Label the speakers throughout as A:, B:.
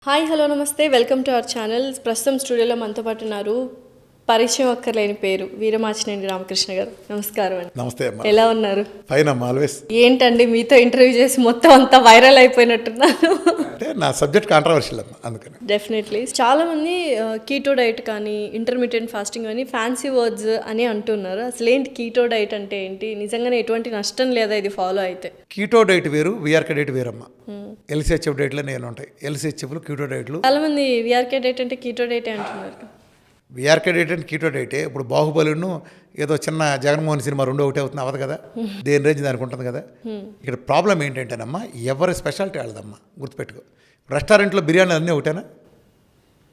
A: Hi hello నమస్తే welcome to our channel. ప్రస్తుతం స్టూడియోలో మనతో పాటు ఉన్నారు పరిచయం అక్కర్లేని పేరు వీరమాచినేని రామకృష్ణ గారు. నమస్కారం అండి.
B: నమస్తే అమ్మా.
A: ఎలా ఉన్నారు?
B: ఫైన్ అమ్మా, ఆల్వేస్.
A: ఏంటండి మీతో ఇంటర్వ్యూ చేసి మొత్తం అంతా వైరల్ అయిపోయినట్టున్నాను.
B: అంటే నా సబ్జెక్ట్ కాంట్రవర్షియల్ అమ్మా, అందుకని.
A: డెఫినెట్లీ చాలా మంది కీటో డైట్ కానీ ఇంటర్మీడియట్ ఫాస్టింగ్ అని ఫ్యాన్సీ వర్డ్స్ అని అంటున్నారు. అసలు ఏంటి కీటో డైట్ అంటే ఏంటి? నిజంగానే ఎటువంటి నష్టం లేదా ఇది ఫాలో అయితే?
B: కీటో డైట్ వేరు, విఆర్కే డైట్ వేరమ్మా. ఎల్సిహెచ్ఎఫ్ డైట్లో నేను ఉంటాయి, ఎల్సిహెచ్ఎఫ్లు కీటో డైట్లు.
A: చాలా మంది విఆర్కే డైట్ అంటే కీటో డైట్ అంటున్నారు.
B: విఆర్కే డైట్ అంటే కీటో డైటే. ఇప్పుడు బాహుబలిను ఏదో చిన్న జగన్మోహన్ సినిమా రెండో ఒకటే అవుతుంది అవ్వదు కదా, దేని రేంజ్ దానికి ఉంటుంది కదా. ఇక్కడ ప్రాబ్లం ఏంటంటేనమ్మా, ఎవరి స్పెషాలిటీ వాళ్ళదమ్మా, గుర్తుపెట్టుకో. రెస్టారెంట్లో బిర్యానీ అన్నీ ఒకటేనా?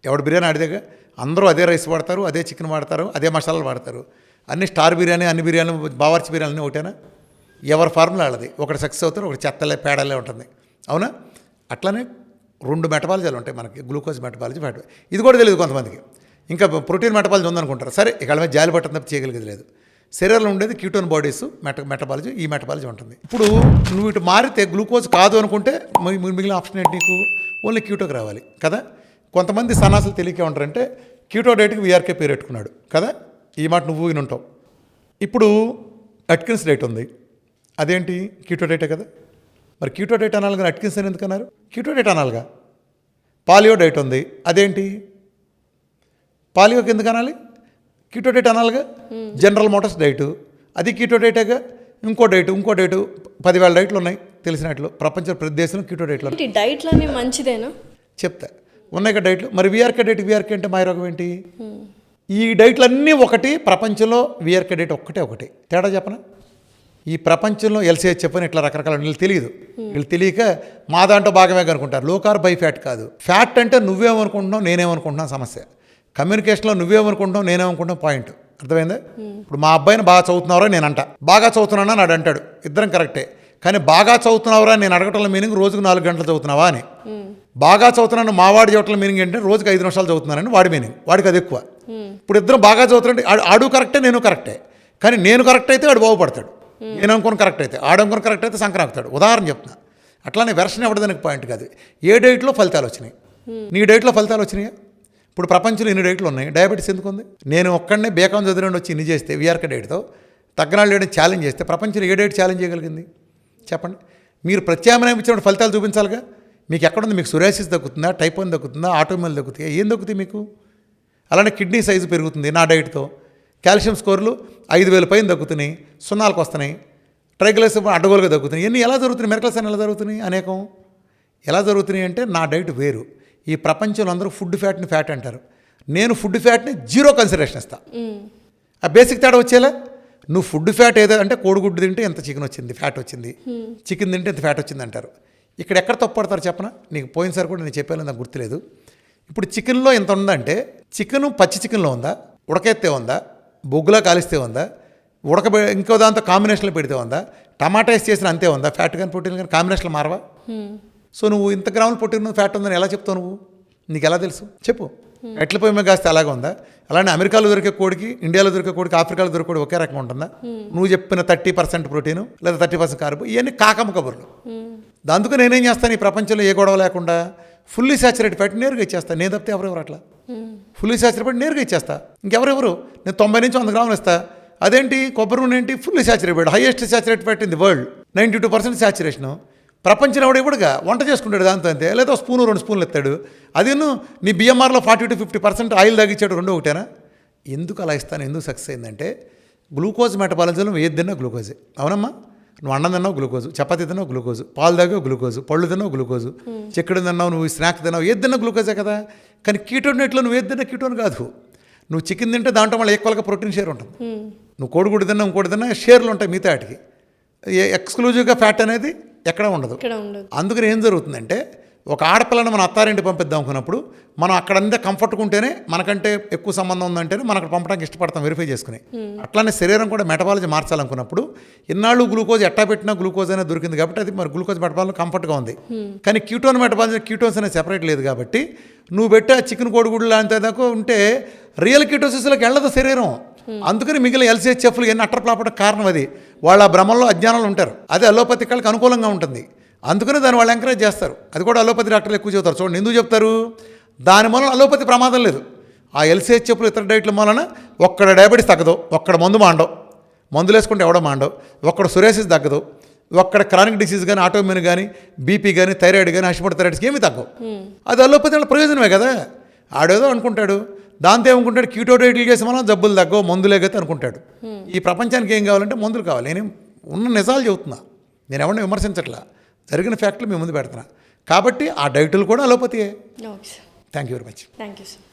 B: ఎవడు బిర్యానీ ఆడిదేగా, అందరూ అదే రైస్ వాడతారు, అదే చికెన్ వాడతారు, అదే మసాలాలు వాడతారు. అన్ని స్టార్ బిర్యానీ, అన్ని బిర్యానీ, బావర్చి బిర్యానీ అన్నీ ఒకటేనా? ఎవరి ఫార్ములా వాళ్ళది. ఒకటి సక్సెస్ అవుతారు, ఒకటి చెత్తలే పేడలే ఉంటుంది, అవునా? అట్లానే రెండు మెటబాలజీలు ఉంటాయి మనకి, గ్లూకోజ్ మెటబాలజీ, ఫ్యాట్. ఇది కూడా తెలియదు కొంతమందికి. ఇంకా ప్రోటీన్ మెటబాలజీ ఉందనుకుంటారు. సరే, ఇక్కడ మీద జాలి పట్టడం తప్ప చేయగలిగేది లేదు. శరీరంలో ఉండేది కీటోన్ బాడీస్, మెటబాలజీ, ఈ మెటబాలజీ ఉంటుంది. ఇప్పుడు నువ్వు ఇటు మారితే గ్లూకోజ్ కాదు అనుకుంటే మిగిలిన ఆప్షన్ ఏంటి నీకు? ఓన్లీ కీటోకి రావాలి కదా. కొంతమంది సన్నాసులు తెలియకే ఉంటారంటే కీటో డైట్కి విఆర్కే పేరు పెట్టుకున్నాడు కదా. ఈ మాట నువ్వు విని ఉంటావు. ఇప్పుడు అట్కిన్స్ డైట్ ఉంది, అదేంటి? కీటో డైటే కదా. మరి కీటో డైట్ అనాలి కానీ అట్కిన్స్ అని ఎందుకు అన్నారు? కీటో డైట్ అనాలిగా. పాలియో డైట్ ఉంది, అదేంటి? పాలియోకి ఎందుకు అనాలి? కీటో డైట్ అనాలిగా. జనరల్ మోటార్స్ డైటు, అది కీటో డైటేగా. ఇంకో డైటు 10,000 డైట్లు ఉన్నాయి తెలిసినట్లు, ప్రపంచ ప్రతి దేశంలో కీటో డైట్లు.
A: డైట్లన్నీ మంచిదేనా? చెప్తా,
B: ఉన్నాయి కదా డైట్లు. మరి విఆర్కే విఆర్కే అంటే మాయరోగం ఏంటి? ఈ డైట్లన్నీ ఒకటి, ప్రపంచంలో విఆర్కే డైట్ ఒకటే. తేడా చెప్పనా? ఈ ప్రపంచంలో ఎల్సిహెచ్ఎఫ్ అని ఇట్లా రకరకాల వీళ్ళు తెలియదు. వీళ్ళు తెలియక మా దాంట్లో భాగమే అనుకుంటారు. లో కార్బ్ హై ఫ్యాట్ కాదు. ఫ్యాట్ అంటే నువ్వేమనుకుంటున్నావు, నేనేమనుకుంటున్నాను సమస్య. కమ్యూనికేషన్లో నువ్వేమనుకుంటున్నావు, నేనేమనుకుంటున్నావు పాయింట్. అర్థమైందా? ఇప్పుడు మా అబ్బాయిని బాగా చదువుతున్నావురా నేను అంట, బాగా చదువుతున్నానా నాడు అంటాడు, ఇద్దరం కరెక్టే. కానీ బాగా చదువుతున్నావురా నేను అడగటంలో మీనింగ్ రోజుకు 4 గంటలు చదువుతున్నావా అని. బాగా చదువుతున్నాను మా వాడి చదవటంలో మీనింగ్ ఏంటంటే రోజుకి 5 నిమిషాలు చదువుతున్నానని వాడి మీనింగ్. వాడికి అది ఎక్కువ. ఇప్పుడు ఇద్దరం బాగా చదువుతున్నాంటే ఆడు కరెక్టే, నేను కరెక్టే. కానీ నేను కరెక్ట్ అయితే వాడు బాగుపడతాడు, నేను అనుకుని కరెక్ట్ అయితే, ఆడనుకుని కరెక్ట్ అయితే సంక్రాంతాడు. ఉదాహరణ చెప్తున్నా. అట్లానే వెర్షన్ ఇవ్వడానికి పాయింట్ కాదు. ఏ డైట్లో ఫలితాలు వచ్చినాయి? నీ డైట్లో ఫలితాలు వచ్చినాయా? ఇప్పుడు ప్రపంచంలో ఇన్ని డైట్లు ఉన్నాయి, డయాబెటీస్ ఎందుకు ఉంది? నేను ఒక్కడనే బేకాం చదివిన వచ్చి ఇన్ని చేస్తే విఆర్కే డైట్తో తగ్గనాళ్ళు లేడని ఛాలెంజ్ చేస్తే ప్రపంచంలో ఏ డైట్ ఛాలెంజ్ చేయగలిగింది చెప్పండి? మీరు ప్రత్యామ్నాయం ఇచ్చిన ఫలితాలు చూపించాలిగా. మీకు ఎక్కడుంది? మీకు సురాసిస్ తగ్గుతుందా, టైప్ 1 తగ్గుతుందా, ఆటోమిల్ తగ్గుతాయా? ఏం తగ్గుతాయి మీకు? అలానే కిడ్నీ సైజు పెరుగుతుంది నా డైట్తో. కాల్షియం స్కోర్లు 5,000 పైన తగ్గుతున్నాయి, 0కి వస్తున్నాయి. ట్రైగ్లైసరైడ్స్ అడ్డగోలుగా తగ్గుతున్నాయి. ఇవన్నీ ఎలా జరుగుతున్నాయి? మెరకల్స్ అని ఎలా జరుగుతున్నాయి? అనేకం ఎలా జరుగుతున్నాయి అంటే నా డైట్ వేరు. ఈ ప్రపంచంలో అందరూ ఫుడ్ ఫ్యాట్ని ఫ్యాట్ అంటారు, నేను ఫుడ్ ఫ్యాట్ని 0 కన్సిడరేషన్ ఇస్తాను. ఆ బేసిక్ తేడా వచ్చేలా. నువ్వు ఫుడ్ ఫ్యాట్ ఏదో అంటే కోడిగుడ్డు తింటే ఎంత చికెన్ వచ్చింది, ఫ్యాట్ వచ్చింది, చికెన్ తింటే ఎంత ఫ్యాట్ వచ్చింది అంటారు. ఇక్కడ ఎక్కడ తప్పుపడతారు చెప్పనా? నీకు పోయినసారి కూడా నేను చెప్పాను, నాకు గుర్తులేదు. ఇప్పుడు చికెన్లో ఎంత ఉందంటే, చికెన్ పచ్చి చికెన్లో ఉందా, ఉడకెత్తే ఉందా, బొగ్గులా కాలిస్తే ఉందా, ఇంకో దాంతో కాంబినేషన్లో పెడితే ఉందా, టమాటా వేసి చేసిన అంతే ఉందా, ఫ్యాట్ కానీ ప్రోటీన్ కానీ కాంబినేషన్లో మారవా? సో నువ్వు ఇంత గ్రాములు ప్రోటీన్ ఫ్యాట్ ఉందని ఎలా చెప్తావు? నువ్వు నీకు ఎలా తెలుసు చెప్పు? ఎట్ల పొయ్యి మీద కాస్తే అలాగే ఉందా? అలానే అమెరికాలో దొరికే కోడికి, ఇండియాలో దొరికే కోడికి, ఆఫ్రికాలో దొరికే కోడి ఒకే రకంగా ఉంటుందా? నువ్వు చెప్పిన 30% ప్రోటీను లేదా 30% కార్బు, ఇవన్నీ కాకమ్మ కబుర్లు. అందుకు నేనేం చేస్తాను, ఈ ప్రపంచంలో ఏ గొడవ లేకుండా ఫుల్లీ సాచురేట్ ఫ్యాట్ నేరుగా ఇచ్చేస్తాను. నేను తప్పితే ఎవరెవరు అట్లా ఫుల్లీ సాచురేట్ ఫ్యాట్ నేరుగా ఇచ్చేస్తా. ఇంకెవరెవరు? నేను 90 నుంచి 100 గ్రాములు ఇస్తా. అదేంటి కొబ్బరి నూనె ఏంటి? Fully saturated, highest saturated fat in the world, 92% సాచురేషను. ప్రపంచం ఎవడెప్పుడుగా వంట చేసుకుంటాడు దాంతో అంతే, లేదా 1 స్పూను 2 స్పూన్లు ఎత్తాడు. అదేను నీ బిఎంఆర్లో 40-50% ఆయిల్ తగ్గించాడు, రెండో ఒకటేనా? ఎందుకు అలా ఇస్తాను? ఎందుకు సక్సెస్ అయిందంటే గ్లూకోజ్ మెటబాలిజంలో ఏది తిన్నా గ్లూకోజే. అవునమ్మా, నువ్వు అన్నం తిన్నావు గ్లూకోజు, చపాతీ తిన్నావు గ్లూకోజు, పాలు తాగావు గ్లూకోజు, పళ్ళు తిన్నావు గ్లూకోజు, చిక్కడు తిన్నావు, నువ్వు స్నాక్ తిన్నావు, ఏది తిన్నా గ్లూకోజే కదా. కానీ కీటోన్ డైట్లో నువ్వు ఏది తిన్నా కీటోన్ కాదు. నువ్వు చికెన్ తింటే దాంట్లో మళ్ళీ ఈక్వల్గా ప్రోటీన్ షేర్ ఉంటుంది. నువ్వు కోడిగుడ్డు తిన్నా, ఇంకోటి తిన్నా షేర్లు ఉంటాయి మిగతా వాటికి. ఎక్స్క్లూజివ్గా ఫ్యాట్ అనేది ఎక్కడ ఉండదు. అందుకని ఏం జరుగుతుందంటే, ఒక ఆడపిల్లని మన అత్తారింటి పంపిద్దాం అనుకున్నప్పుడు మనం అక్కడంతా కంఫర్ట్గా ఉంటేనే, మనకంటే ఎక్కువ సంబంధం ఉందంటేనే మనం అక్కడ పంపడానికి ఇష్టపడతాం, వెరిఫై చేసుకుని. అట్లానే శరీరం కూడా మెటబాలజీ మార్చాలనుకున్నప్పుడు ఇన్నాళ్ళు గ్లూకోజ్ ఎట్టా పెట్టినా గ్లూకోజ్ అనేది దొరికింది కాబట్టి అది మరి గ్లూకోజ్ మెటబాలజీ కంఫర్ట్గా ఉంది. కానీ క్యూటోన్ మెటబాలజీ క్యూటోన్స్ అనేది సెపరేట్ లేదు కాబట్టి నువ్వు పెట్టే చికెన్ కోడిగుడ్లు లాంటి దాకా ఉంటే రియల్ కీటోసిస్లోకి వెళ్ళదు శరీరం. అందుకని మిగిలిన ఎల్సిహెచ్ఎఫ్లు ఎన్ని అట్టర్ ప్లాపడానికి కారణం అది. వాళ్ళ భ్రమంలో అజ్ఞానాలు ఉంటారు. అదే అలోపతి వాళ్ళకి అనుకూలంగా ఉంటుంది. అందుకనే దాన్ని వాళ్ళు ఎంకరేజ్ చేస్తారు. అది కూడా అలోపతి డాక్టర్లు ఎక్కువ చెబుతారు. చూడండి ఎందుకు చెప్తారు, దాని మూలన అలోపతి ప్రమాదం లేదు. ఆ ఎల్సీహెచ్ చెప్పులు ఇతర డైట్ల మూలన ఒక్కడ డయాబెటీస్ తగ్గదు, ఒక్కడ మందు మాండవు, మందులు వేసుకుంటే ఎవడో మాండవు, ఒక్కడ సురేసిస్ తగ్గదు, ఒక్కడ క్రానిక్ డిసీజ్ కానీ ఆటోమిన్ కానీ బీపీ కానీ థైరాయిడ్ కానీ హైపోథైరాయిడ్స్కి ఏమీ తగ్గవు. అది అలోపతి వల్ల ప్రయోజనమే కదా. ఆడేదో అనుకుంటాడు, దాంతో ఏమనుకుంటాడు, కీటో డైట్లు చేసే మనం జబ్బులు తగ్గవు మందులేగతే అనుకుంటాడు. ఈ ప్రపంచానికి ఏం కావాలంటే మందులు కావాలి. నేను ఉన్న నిజాలు చెబుతున్నా, నేను ఎవరిని విమర్శించట్లా, జరిగిన ఫ్యాక్ట్లు మీ ముందు పెడుతున్నా. కాబట్టి ఆ డైటులు కూడా అలోపతియే.
A: Okay sir,
B: thank you very much.
A: Thank you sir.